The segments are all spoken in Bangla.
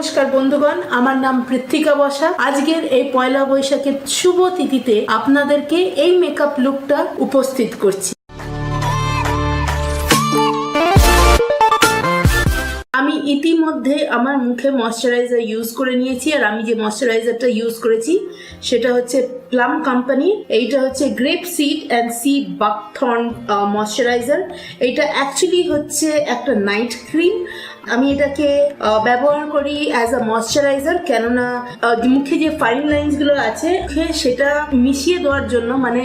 নমস্কার বন্ধুগণ, আমার নাম পৃথ্বিকা বসা। আজকের এই পয়লা বৈশাখের শুভ তিথিতে আপনাদেরকে এই মেকআপ লুকটা উপস্থিত করছি। আমি ইতিমধ্যে আমার মুখে ময়শ্চারাইজার ইউজ করে নিয়েছি, আর আমি যে ময়শ্চারাইজারটা ইউজ করেছি সেটা হচ্ছে প্লাম কোম্পানির। এইটা হচ্ছে grape seed and sea buckthorn moisturiser. এইটা অ্যাকচুয়ালি হচ্ছে একটা নাইট ক্রিম। আমি এটাকে ব্যবহার করি অ্যাজ আ ময়শ্চারাইজার, কেননা মুখে যে ফাইন লাইন্স গুলো আছে সেটা মিশিয়ে দেওয়ার জন্য, মানে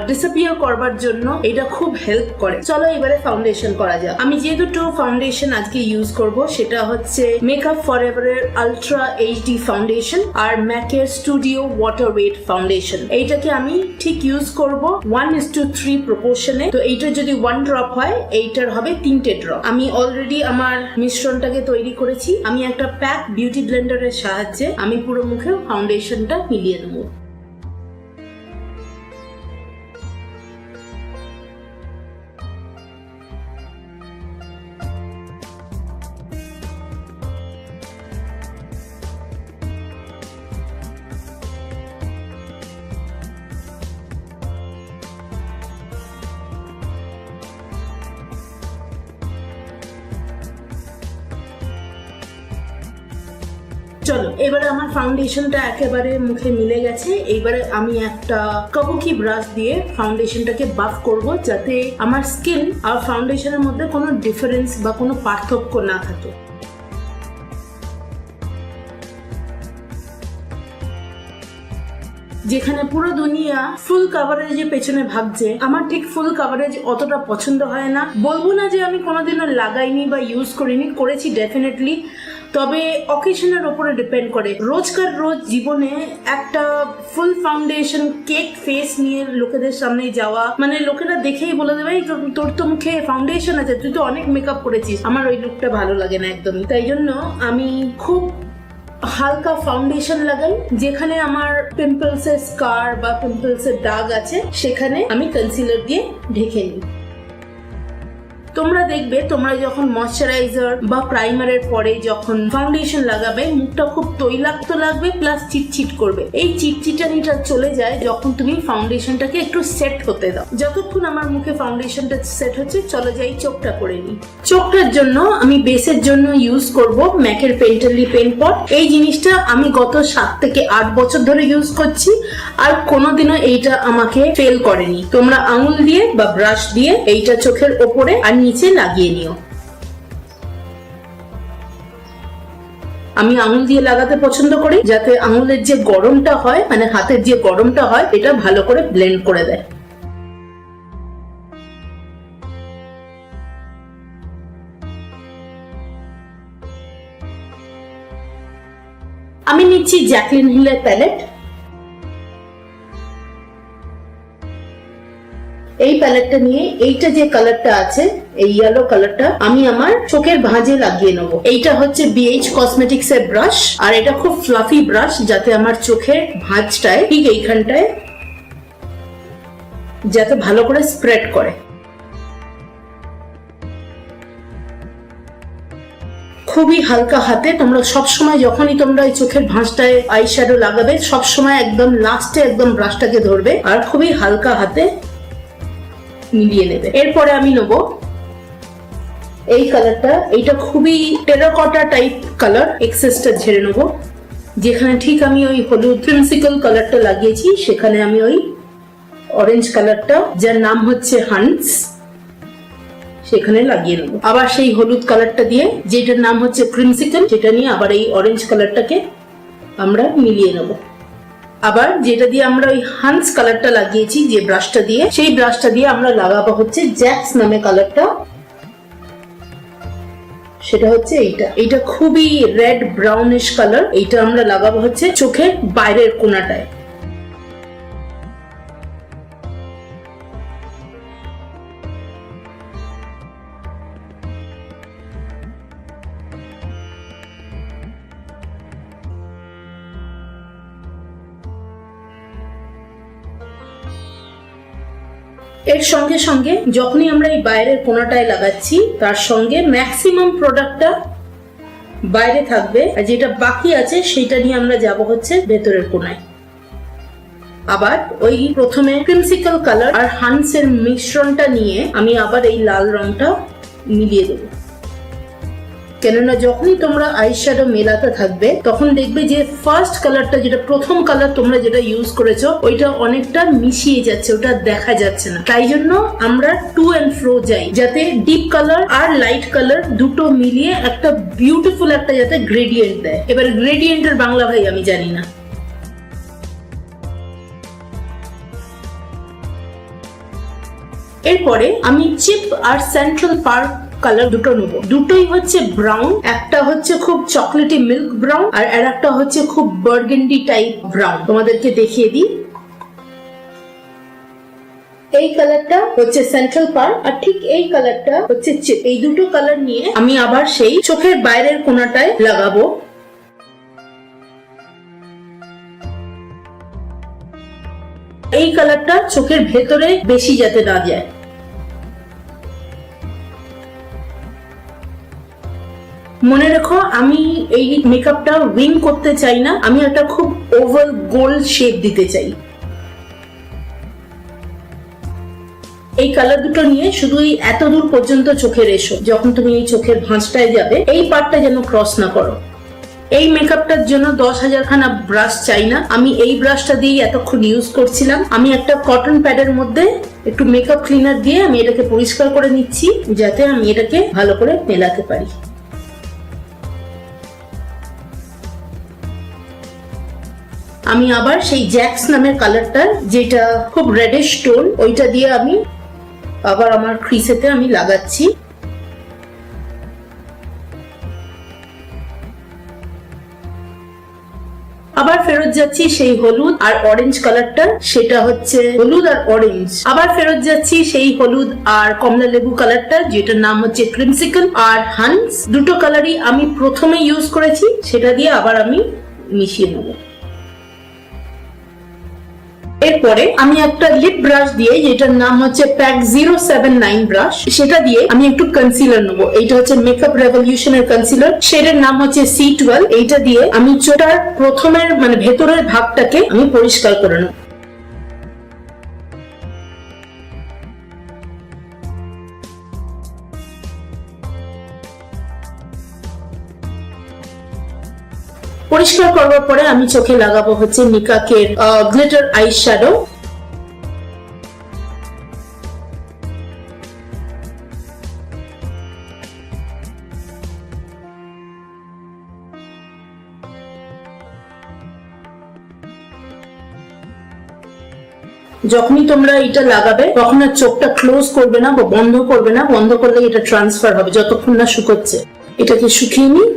ডিসঅ্যাপিয়ার করবার জন্য এটা খুব হেল্প করে। চলো এবারে ফাউন্ডেশন করা যাক। আমি যে দুটো ফাউন্ডেশন আজকে ইউজ করব সেটা হচ্ছে মেকআপ ফরএভারের আলট্রা এইচডি ফাউন্ডেশন আর ম্যাকের স্টুডিও ওয়াটার ওয়েট ফাউন্ডেশন। এইটাকে আমি ঠিক ইউজ করব 1:3 প্রপোর্শনে। তো এইটা যদি 1 ড্রপ হয়, এইটার হবে 3টে ড্রপ। আমি অলরেডি আমার মিশ্রণটাকে তৈরি করেছি। আমি একটা প্যাক বিউটি ব্লেন্ডারের সাহায্যে আমি পুরো মুখে ফাউন্ডেশনটা মিলিয়ে দেবো। চলো এবারে আমার ফাউন্ডেশনটা একেবারে মুখে মিলে গেছে। এইবারে আমি একটা কাবুকি ব্রাশ দিয়ে ফাউন্ডেশনটাকে বাফ করব, যাতে আমার স্কিন আর ফাউন্ডেশনের মধ্যে কোনো ডিফারেন্স বা কোনো পার্থক্য না থাকে। যেখানে পুরো দুনিয়া ফুল কাভারেজের পেছনে ভাবছে, আমার ঠিক ফুল কাভারেজ অতটা পছন্দ হয় না। বলবো না যে আমি কোনোদিনও লাগাইনি বা ইউজ করিনি, করেছি ডেফিনেটলি, তবে অকেশনের ওপরে ডিপেন্ড করে। রোজকার রোজ জীবনে একটা ফুল ফাউন্ডেশন কেক ফেস নিয়ে লোকেদের সামনে যাওয়া, মানে লোকেরা দেখেই বলে দেবে তোর তো মুখে ফাউন্ডেশন আছে, তুই তো অনেক মেকআপ করেছিস। আমার ওই লুকটা ভালো লাগে না একদমই। তাই জন্য আমি খুব হালকা ফাউন্ডেশন লাগাই। যেখানে আমার পিম্পলসের স্কার বা পিম্পলসের দাগ আছে সেখানে আমি কনসিলার দিয়ে ঢেকে নিই। তোমরা দেখবে তোমরা যখন ময়শ্চারাইজার বা প্রাইমারের পরে যখন ফাউন্ডেশন লাগাবে, মুখটা খুব তৈলাক্ত লাগবে, প্লাস চিটচিট করবে। এই চিটচিটানিটা চলে যায় যখন তুমি ফাউন্ডেশনটাকে একটু সেট হতে দাও। যতক্ষণ আমার মুখে ফাউন্ডেশনটা সেট হচ্ছে, চলে যাই চোখটা করে নিই। চোখটার জন্য আমি বেসের জন্য ইউজ করব ম্যাকের পেন্টারলি পেন পট। এই জিনিসটা আমি গত 7 থেকে 8 বছর ধরে ইউজ করছি, আর কোনোদিনও এইটা আমাকে ফেল করেনি। তোমরা আঙুল দিয়ে বা ব্রাশ দিয়ে এইটা চোখের ওপরে আর নিচে লাগিয়ে নিও। আমি আঙুল দিয়ে লাগাতে পছন্দ করি, যাতে আঙুলের যে গরমটা হয়, মানে হাতের যে গরমটা হয়, এটা ভালো করে ব্লেন্ড করে দেয়। আমি নিচ্ছি জ্যাকলিন হিলের প্যালেট। এই প্যালেটটা নিয়ে এইটা যে কালারটা আছে, এই ইয়েলো কালারটা, আমি আমার চোখের ভাঁজে লাগিয়ে নেবো। এইটা হচ্ছে BH কসমেটিক্স এর ব্রাশ, আর এটা খুব ফ্লাফি ব্রাশ, যাতে আমার চোখের ভাঁজটায় ঠিক এইখানটায় যাতে ভালো করে স্প্রেড করে। খুবই হালকা হাতে তোমরা সবসময়, যখনই তোমরা এই চোখের ভাঁজটায় আই শ্যাডো লাগাবে, সবসময় একদম লাস্টে একদম ব্রাশটাকে ধরবে আর খুবই হালকা হাতে মিলিয়ে নেবে। এরপরে আমি নেব এই কালারটা। এইটা খুবই টেরাকটা টাইপ কালার। এক্সেসটা ঝেড়ে নেব। যেখানে ঠিক আমি ওই হলুদ ক্রিমসিকল কালারটা লাগিয়েছি, সেখানে আমি ওই অরেঞ্জ কালারটা, যার নাম হচ্ছে হান্টস, সেখানে লাগিয়ে নেব। আবার সেই হলুদ কালারটা দিয়ে, যেটার নাম হচ্ছে ক্রিমসিকল, সেটা নিয়ে আবার এই অরেঞ্জ কালারটাকে আমরা মিলিয়ে নেব। আবার যেটা দিয়ে আমরা ওই হান্স কালারটা লাগিয়েছি, যে ব্রাশটা দিয়ে, সেই ব্রাশটা দিয়ে আমরা লাগাবো হচ্ছে জ্যাক্স নামে কালারটা। সেটা হচ্ছে এইটা খুবই রেড ব্রাউনিশ কালার। এইটা আমরা লাগাবো হচ্ছে চোখের বাইরের কোণাটায়। এর সঙ্গে সঙ্গে যখনই আমরা এই বাইরের কোণাটায় লাগাচ্ছি, তার সঙ্গে ম্যাক্সিমাম প্রোডাক্টটা বাইরে থাকবে, আর যেটা বাকি আছে সেটা নিয়ে আমরা যাব হচ্ছে ভেতরের কোনায়। আবার ওই প্রথমে ক্রিমসিকল কালার আর হান্সের মিশ্রণটা নিয়ে আমি আবার এই লাল রংটা মিলিয়ে দেবো। কেননা যখনই তোমরা আইশ্যাডো মেলাতে থাকবে তখন দেখবে যে ফার্স্ট কালারটা, যেটা প্রথম কালার তোমরা যেটা ইউজ করেছো, ওইটা অনেকটা মিশিয়ে যাচ্ছে, ওটা দেখা যাচ্ছে না। তাই জন্য আমরা টু অ্যান্ড ফ্রো যাই, যাতে ডিপ কালার আর লাইট কালার দুটো মিলিয়ে একটা বিউটিফুল একটা যাতে গ্রেডিয়েন্ট দেয়। এবার গ্রেডিয়েন্টের বাংলা ভাই আমি জানি না। এরপরে আমি চিপ আর সেন্ট্রাল পার্ক কালার দুটো নেবো। দুটোই হচ্ছে ব্রাউন, একটা হচ্ছে খুব চকলেটি মিল্ক ব্রাউন আর একটা হচ্ছে খুব বার্গেন্ডি টাইপ ব্রাউন। তোমাদেরকে দেখিয়ে দিই, এই কালারটা হচ্ছে সেন্ট্রাল পার্ক আর ঠিক এই কালারটা হচ্ছে চিপ। এই দুটো কালার নিয়ে আমি আবার সেই চোখের বাইরের কোণাটায় লাগাবো। এই কালারটা চোখের ভেতরে বেশি যাতে না যায়। মনে রেখো, আমি এই মেকআপটা উইং করতে চাই না, আমি একটা খুব ওভাল গোল্ড শেপ দিতে চাই। এই কালার দুটো নিয়ে শুধু এই এত দূর পর্যন্ত চোখের এসো। যখন তুমি এই চোখের ভাঁজটায় যাবে, এই পার্টটা যেন ক্রস না করো। এই মেকআপটার জন্য 10,000 খানা ব্রাশ চাই না, আমি এই ব্রাশটা দিয়েই এতক্ষণ ইউজ করছিলাম। আমি একটা কটন প্যাডের মধ্যে একটু মেকআপ ক্লিনার দিয়ে আমি এটাকে পরিষ্কার করে নিচ্ছি, যাতে আমি এটাকে ভালো করে মেলাতে পারি। আমি আবার সেই জ্যাক্স নামের কালারটা, যেটা খুব রেডিশ টোন, ওইটা দিয়ে আমি আবার আমার ক্রিসেতে আমি লাগাচ্ছি। আবার ফেরত যাচ্ছি সেই হলুদ আর অরেঞ্জ কালারটা, সেটা হচ্ছে হলুদ আর অরেঞ্জ। আবার ফেরত যাচ্ছি সেই হলুদ আর কমলা লেবু কালারটা, যেটার নাম হচ্ছে ক্রিমসিকল আর হান্স। দুটো কালারই আমি প্রথমে ইউজ করেছি, সেটা দিয়ে আবার আমি মিশিয়ে নেব। এরপরে আমি একটা লিপ ব্রাশ দিয়ে, যেটার নাম হচ্ছে প্যাক 079 ব্রাশ, সেটা দিয়ে আমি একটু কনসিলার নেবো। এইটা হচ্ছে মেকআপ রেভলিউশনের কনসিলার, শেডের নাম হচ্ছে C12। এইটা দিয়ে আমি চোখটার প্রথমের মানে ভেতরের ভাগটাকে আমি পরিষ্কার করে নেব। পরিষ্কার করবার পরে আমি চোখে লাগাবো হচ্ছে নিকাকের গ্লিটার আই শ্যাডো। যখনই তোমরা এটা লাগাবে তখন আর চোখটা ক্লোজ করবে না বা বন্ধ করবে না, বন্ধ করলে এটা ট্রান্সফার হবে যতক্ষণ না শুকোচ্ছে। এটাকে শুকিয়ে নিই।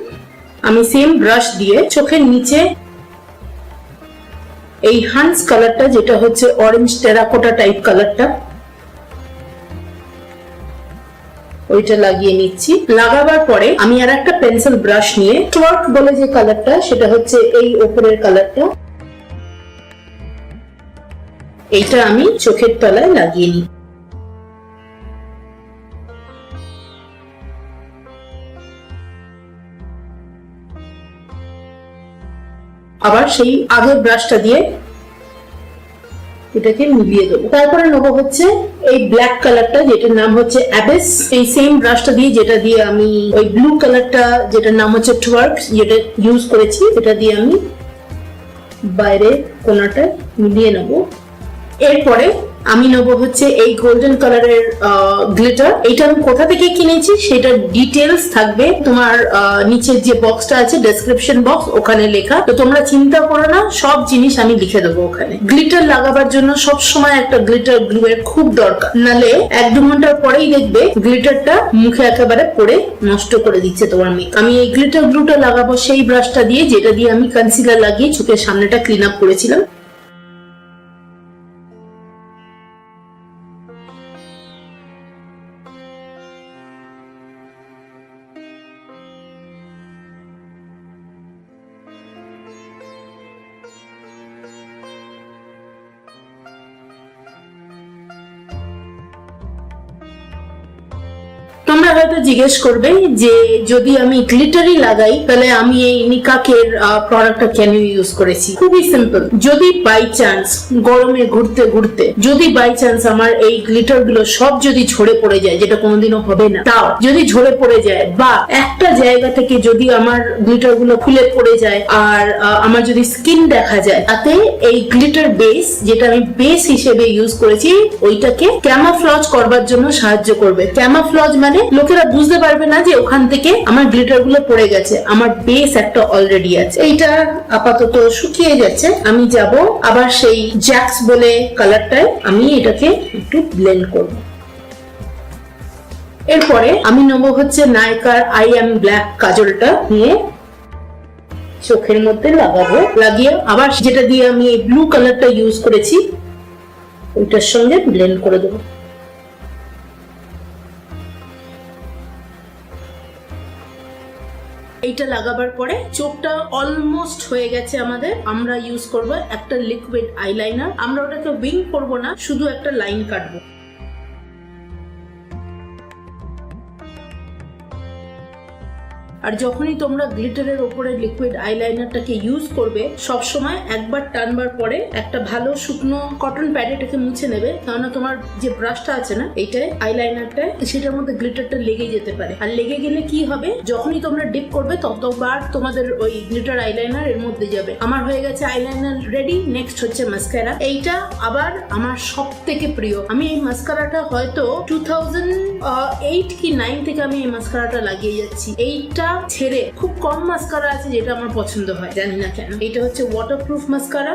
আমি সেম ব্রাশ দিয়ে চোখের নিচে এই হান্স কালারটা, যেটা হচ্ছে অরেঞ্জ টেরাকোটা টাইপ কালারটা, ওইটা লাগিয়ে নিচ্ছি। লাগাবার পরে আমি আর একটা পেন্সিল ব্রাশ নিয়ে টুয়ার্ক বলে যে কালারটা, সেটা হচ্ছে এই উপরের কালারটা, এইটা আমি চোখের তলায় লাগিয়ে নিই। আবার সেই আগের ব্রাশটা দিয়ে এটাকে মিলিয়ে দেবো। তারপরে নেবো হচ্ছে এই ব্ল্যাক কালারটা, যেটার নাম হচ্ছে অ্যাবেস। এই সেম ব্রাশটা দিয়ে, যেটা দিয়ে আমি ওই ব্লু কালারটা, যেটার নাম হচ্ছে টুয়ার্ক, যেটা ইউজ করেছি, এটা দিয়ে আমি বাইরে কোনাটা মিলিয়ে নেবো। এরপরে আমি নেবো হচ্ছে এই গোল্ডেন কালারের গ্লিটার। এটা আমি কোথা থেকে কিনেছি সেটা ডিটেলস থাকবে তোমার নিচের যে বক্সটা আছে, ডেসক্রিপশন বক্স, ওখানে লেখা। তো তোমরা চিন্তা করো না, সব জিনিস আমি লিখে দেবো ওখানে। গ্লিটার লাগাবার জন্য সব সময় একটা গ্লিটার গ্লু এর খুব দরকার, নালে 1-2 ঘন্টার পরেই দেখবে গ্লিটারটা মুখে একেবারে পড়ে নষ্ট করে দিচ্ছে তোমার মেক। আমি এই গ্লিটার গ্লুটা লাগাবো সেই ব্রাশটা দিয়ে, যেটা দিয়ে আমি কনসিলার লাগিয়ে চোখের সামনেটা ক্লিন আপ করেছিলাম। তোমরা হয়তো জিজ্ঞেস করবে যে যদি আমি গ্লিটারই লাগাই তাহলে আমি এই নিকাকের প্রোডাক্টটা কেন ইউজ করেছি। খুবই সিম্পল, যদি বাই চান্স গরমে ঘুরতে ঘুরতে যদি বাই চান্স আমার এই গ্লিটার গুলো সব যদি ঝরে পড়ে যায়, যেটা কোনোদিনও হবে না, তাও যদি ঝরে পড়ে যায় বা একটা জায়গা থেকে যদি আমার গ্লিটার গুলো খুলে পড়ে যায় আর আমার যদি স্কিন দেখা যায়, তাতে এই গ্লিটার বেস, যেটা আমি বেস হিসেবে ইউজ করেছি, ওইটাকে ক্যামাফ্লজ করবার জন্য সাহায্য করবে। ক্যামাফ্লজ মানে লোকেরা বুঝতে পারবে না যে ওখান থেকে আমার গ্লিটার গুলো পড়ে গেছে, আমার বেস একটা অলরেডি আছে। এইটা আপাতত শুকিয়ে যাচ্ছে, আমি যাব আবার সেই জ্যাক্স বলে কালারটায় আমি এটাকে একটু ব্লেন্ড করব। এরপরে আমি নেব হচ্ছে নায়কার আই অ্যাম ব্ল্যাক কাজলটা নিয়ে চোখের মধ্যে লাগাবো, লাগিয়ে আবার যেটা দিয়ে আমি এই ব্লু কালারটা ইউজ করেছি ওইটার সঙ্গে ব্লেন্ড করে দেবো। এইটা লাগাবার পরে চোখটা অলমোস্ট হয়ে গেছে আমাদের। আমরা ইউজ করব একটা লিকুইড আইলাইনার। আমরা ওটাকে উইং করব না, শুধু একটা লাইন কাটবো। আর যখনই তোমরা গ্লিটারের উপরে লিকুইড আইলাইনারটাকে ইউজ করবে, সব সময় একবার টানবার পরে একটা ভালো শুকনো কটন প্যাড এটাকে মুছে নেবে, কারণ তোমার যে ব্রাশটা আছে না এইটায় আইলাইনারটা, সেটার মধ্যে গ্লিটারটা লেগে যেতে পারে। আর লেগে গেলে কি হবে, যখনই তোমরা ডিপ করবে ততবার তোমাদের ওই গ্লিটার আইলাইনার এর মধ্যে যাবে। আমার হয়ে গেছে আইলাইনার রেডি। নেক্সট হচ্ছে মাস্কারা। এইটা আবার আমার সব থেকে প্রিয়। আমি এই মাস্কারাটা হয়তো 2008 কি 9 থেকে আমি এই মাস্কারাটা লাগিয়ে যাচ্ছি। এইটা ছেড়ে খুব কম মাস্কারা আছে যেটা আমার পছন্দ হয়, জানি না কেন। এটা হচ্ছে ওয়াটারপ্রুফ মাস্কারা।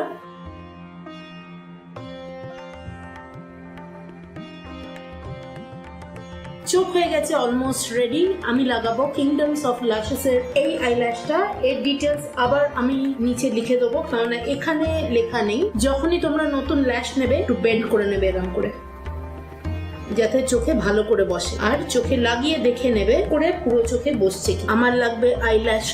চোখ হয়ে গেছে অলমোস্ট রেডি। আমি লাগাবো কিংডমস অফ ল্যাশেস এর এই আইল্যাশটা। এর ডিটেলস আবার আমি নিচে লিখে দেবো, কারণ এখানে লেখা নেই। যখনই তোমরা নতুন ল্যাশ নেবে একটু বেন্ড করে নেবে এরকম করে, যাতে চোখে ভালো করে বসে। আর চোখে লাগিয়ে দেখে নেবে করে পুরো চোখে বসছে কি। আমার লাগবে আইল্যাশ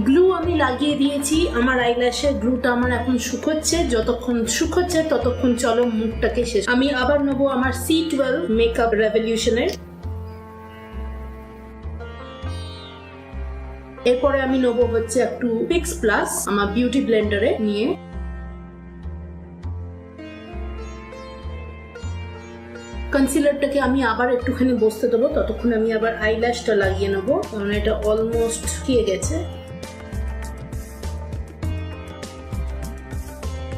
গ্লু আমি লাগিয়ে দিয়েছি। আমার আইল্যাশের গ্লুটা আমার এখন শুকোচ্ছে। যতক্ষণ শুকোচ্ছে ততক্ষণ চলো মুখটাকে শেষ। আমি আবার নেবো আমার C12 মেকআপ রেভলিউশনের। এরপরে আমি নেবো হচ্ছে একটু পিক্স প্লাস আমার বিউটি ব্লেন্ডারে নিয়ে। কনসিলারটাকে আমি আবার একটুখানি বসতে দেবো, ততক্ষণ আমি আবার আইল্যাশটা লাগিয়ে নেবো, কারণ এটা অলমোস্ট শুকিয়ে গেছে।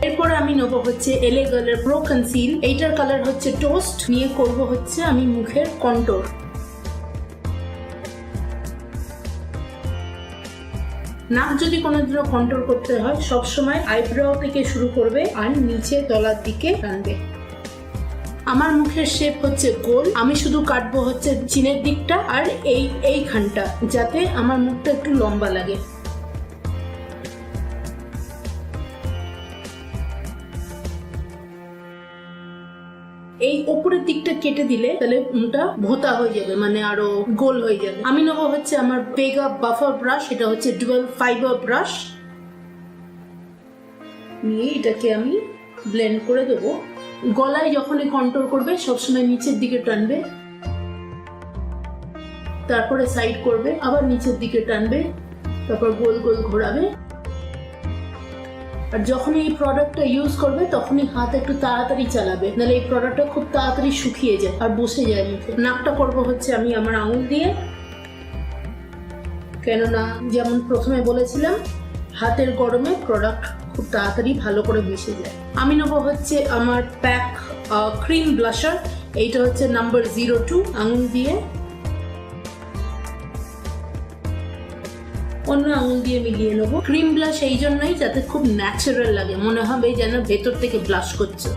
এরপরে আমি নেবো হচ্ছে এলে গার্লের প্রো কনসিল। এইটার কালার হচ্ছে টোস্ট। নিয়ে করব হচ্ছে আমি মুখের কন্ট্রোর। নাক যদি কোনোদিনও কন্ট্রোল করতে হয়, সবসময় আইব্রাও থেকে শুরু করবে আর নিচে তলার দিকে টানবে। আমার মুখের শেপ হচ্ছে গোল। আমি শুধু কাটবো হচ্ছে চিনের দিকটা আর এইখানটা, যাতে আমার মুখটা একটু লম্বা লাগে। এই উপরের দিকটা কেটে দিলে তাহলে মুখটা ভোতা হয়ে যাবে, মানে আরো গোল হয়ে যাবে। আমি নেবো হচ্ছে আমার বেগা বাফার ব্রাশ। এটা হচ্ছে ডুয়াল ফাইবার ব্রাশ। নিয়ে এটাকে আমি ব্লেন্ড করে দেবো। গলায় যখনই কন্ট্রোল করবে সবসময় নিচের দিকে টানবে, তারপরে সাইড করবে, আবার নিচের দিকে টানবে, তারপর গোল গোল ঘোরাবে। আর যখন এই প্রোডাক্টটা ইউজ করবে তখনই হাত একটু তাড়াতাড়ি চালাবে, নাহলে এই প্রোডাক্টটা খুব তাড়াতাড়ি শুকিয়ে যায় আর বসে যায় মুখে। নাকটা করব হচ্ছে আমি আমার আঙুল দিয়ে, কেননা যেমন প্রথমে বলেছিলাম হাতের গরমে প্রোডাক্ট খুব তাড়াতাড়ি ভালো করে মিশে যায়। আমি নেবো হচ্ছে আমার প্যাক ক্রিম ব্লাশার। এইটা হচ্ছে নাম্বার 02। আঙুল দিয়ে অন্য আঙুল দিয়ে মিলিয়ে নেবো। ক্রিম ব্লাশ এই জন্যই যাতে খুব ন্যাচারাল লাগে, মনে হবে যেন ভেতর থেকে ব্লাশ করছে।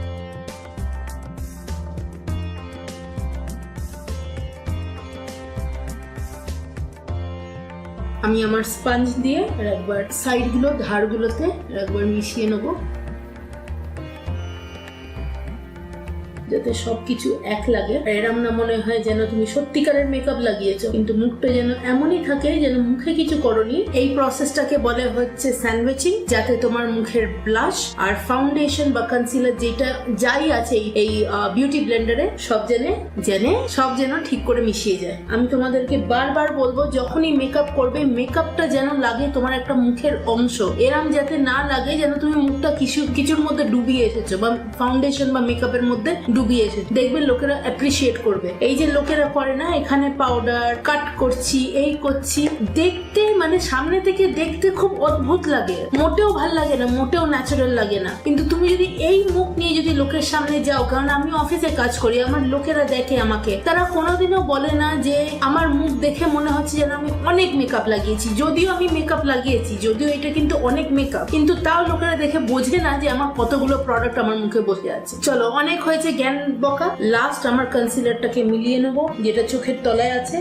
আমি আমার স্পঞ্জ দিয়ে একবার সাইডগুলো ধারগুলোতে একবার মিশিয়ে নেবো, যাতে সবকিছু এক লাগে, এরম না মনে হয় যেন তুমি সত্যিকারের মেকআপ লাগিয়েছো কিন্তু মুখটা যেন এমনই থাকে যেন মুখে কিছু করনি। এই প্রসেসটাকে বলে হচ্ছে স্যান্ডউইচিং, যাতে তোমার মুখের ব্লাশ আর ফাউন্ডেশন বা কনসিলার যেটা যাই আছে এই বিউটি ব্লেন্ডারে সব যেন ঠিক করে মিশিয়ে যায়। আমি তোমাদেরকে বারবার বলবো, যখনই মেকআপ করবে মেকআপটা যেন লাগে তোমার একটা মুখের অংশ, এরম যাতে না লাগে যেন তুমি মুখটা কিছুর মধ্যে ডুবিয়ে এসেছো বা ফাউন্ডেশন বা মেকআপের মধ্যে ডুবিয়ে এসেছো। দেখবে লোকেরা অ্যাপ্রিসিয়েট করবে। এই যে লোকেরা করে না, এখানে পাউডার কাট করছি, এই করছি, দেখতে মানে সামনে থেকে দেখতে খুব অদ্ভুত লাগে, মোটেও ভাল লাগে না, মোটেও ন্যাচারাল লাগে না। কিন্তু তুমি যদি এই মুখ নিয়ে যদি লোকের সামনে যাও, কারণ আমি অফিসে কাজ করি, আমার লোকেরা দেখে আমাকে, তারা কোনোদিনও বলে না যে আমার মুখ দেখে মনে হচ্ছে যেন আমি অনেক মেকআপ লাগিয়েছি। যদিও আমি মেকআপ লাগিয়েছি, যদিও এটা কিন্তু অনেক মেকআপ, কিন্তু তাও লোকেরা দেখে বোঝে না যে আমার কতগুলো প্রোডাক্ট আমার মুখে বসে আছে। চলো, অনেক হয়েছে জ্ঞান বকা। লাস্ট আমার কনসিলারটাকে মিলিয়ে নেবো যেটা চোখের তলায় আছে,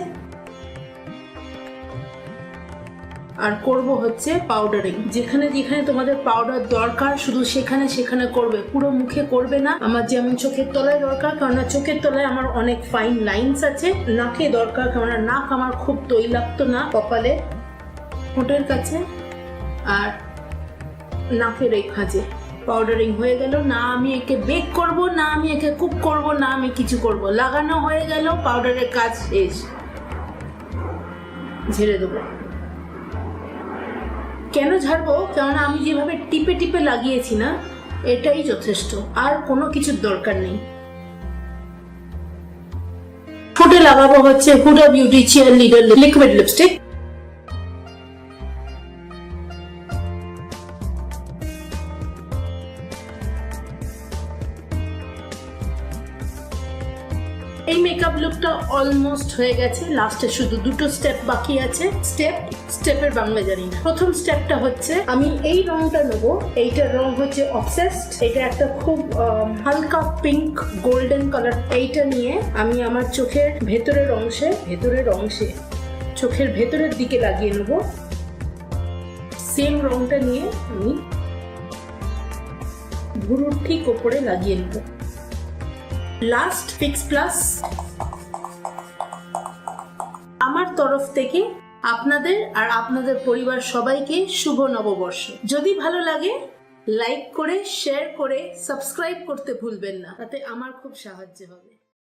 আর করব হচ্ছে পাউডারিং। যেখানে যেখানে তোমাদের পাউডার দরকার শুধু সেখানে করবে, পুরো মুখে করবে না। আমার যেমন চোখের তলায় দরকার, কারণ চোখের তলায় আমার অনেক ফাইন লাইনস আছে, নাকে দরকার কারণ নাক আমার খুব তৈলাক্ত না, কপালে, ঠোঁটের কাছে আর নাকের এই খাঁজে পাউডারিং হয়ে গেল। না আমি একে বেক করব, না আমি একে কুক করব, না আমি কিছু করব, লাগানো হয়ে গেল, পাউডারের কাজ শেষ, ঝেড়ে দেবো। কেন ঝাড়বো? কেননা আমি যেভাবে টিপে টিপে লাগিয়েছি না, এটাই যথেষ্ট, আর কোনো কিছুর দরকার নেই। ঠোঁটে লাগাবো হচ্ছে Huda Beauty cheerleader liquid lipstick. এই মেকআপ লুকটা অলমোস্ট হয়ে গেছে, লাস্টে শুধু দুটো স্টেপ বাকি আছে। স্টেপের বাংলা জানি না। প্রথম স্টেপটা হচ্ছে আমি এই রংটা নেবো, এইটার রং হচ্ছে অবসেসড, এটা একটা খুব হালকা পিঙ্ক গোল্ডেন কালার। এইটা নিয়ে আমি আমার চোখের ভেতরের অংশে চোখের ভেতরের দিকে লাগিয়ে নেবো। সেম রংটা নিয়ে আমি ভুরুর ঠিক ওপরে লাগিয়ে নেবো। Last fix plus. আমার তরফ থেকে আপনাদের আর আপনাদের পরিবার সবাইকে শুভ নববর্ষ। যদি ভালো লাগে লাইক করে, শেয়ার করে, সাবস্ক্রাইব করতে ভুলবেন না, তাতে আমার খুব সাহায্য হবে।